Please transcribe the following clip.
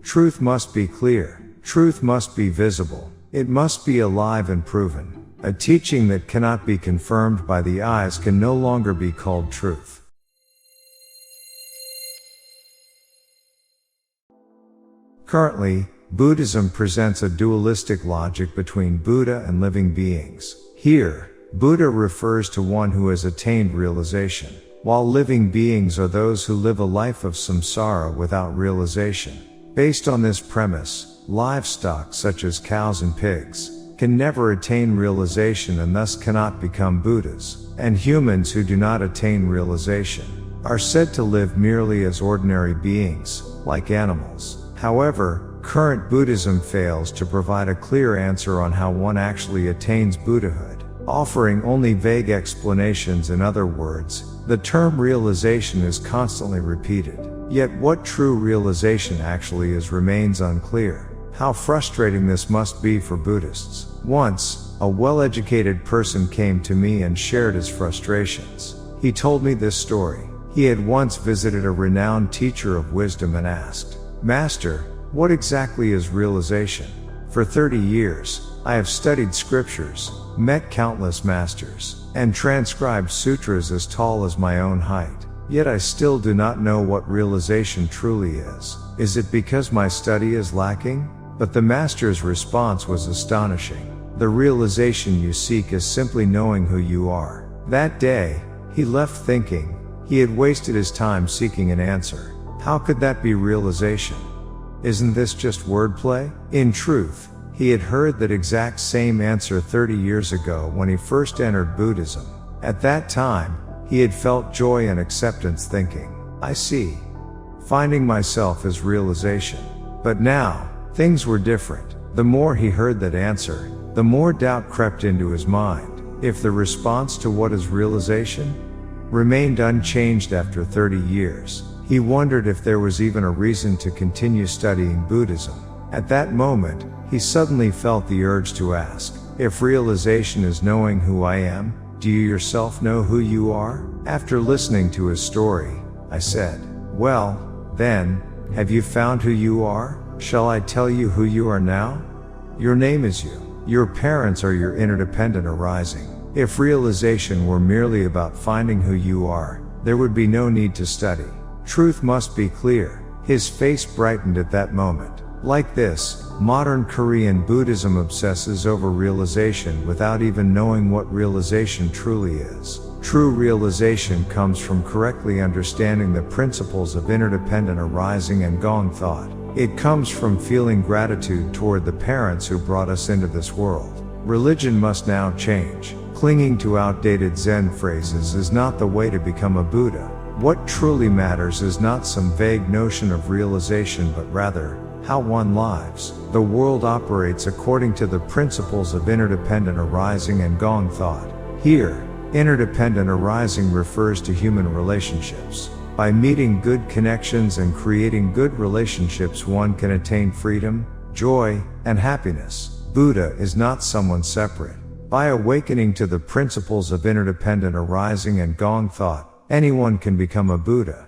Truth must be clear. Truth must be visible. It must be alive and proven. A teaching that cannot be confirmed by the eyes can no longer be called truth. Currently, Buddhism presents a dualistic logic between Buddha and living beings. Here, Buddha refers to one who has attained realization, while living beings are those who live a life of samsara without realization. Based on this premise, livestock such as cows and pigs can never attain realization and thus cannot become Buddhas, and humans who do not attain realization are said to live merely as ordinary beings, like animals. However, current Buddhism fails to provide a clear answer on how one actually attains Buddhahood, offering only vague explanations. In other words, the term realization is constantly repeated. Yet what true realization actually is remains unclear. How frustrating this must be for Buddhists. Once, a well-educated person came to me and shared his frustrations. He told me this story. He had once visited a renowned teacher of wisdom and asked, "Master, what exactly is realization? For 30 years, I have studied scriptures, met countless masters, and transcribed sutras as tall as my own height. Yet I still do not know what realization truly is. Is it because my study is lacking?" But the master's response was astonishing. "The realization you seek is simply knowing who you are." That day, he left thinking he had wasted his time seeking an answer. How could that be realization? Isn't this just wordplay? In truth, he had heard that exact same answer 30 years ago when he first entered Buddhism. At that time, he had felt joy and acceptance, thinking, "I see. Finding myself is realization." But now, things were different. The more he heard that answer, the more doubt crept into his mind. If the response to what is realization remained unchanged after 30 years, he wondered if there was even a reason to continue studying Buddhism. At that moment, he suddenly felt the urge to ask, "If realization is knowing who I am, do you yourself know who you are?" After listening to his story, I said, "Well, then, have you found who you are? Shall I tell you who you are now? Your name is you. Your parents are your interdependent arising. If realization were merely about finding who you are, there would be no need to study. Truth must be clear." His face brightened at that moment. Like this, modern Korean Buddhism obsesses over realization without even knowing what realization truly is. True realization comes from correctly understanding the principles of interdependent arising and Gong thought. It comes from feeling gratitude toward the parents who brought us into this world. Religion must now change. Clinging to outdated Zen phrases is not the way to become a Buddha. What truly matters is not some vague notion of realization but rather, how one lives. The world operates according to the principles of interdependent arising and Gong thought. Here, interdependent arising refers to human relationships. By meeting good connections and creating good relationships, one can attain freedom, joy, and happiness. Buddha is not someone separate. By awakening to the principles of interdependent arising and Gong thought, anyone can become a Buddha.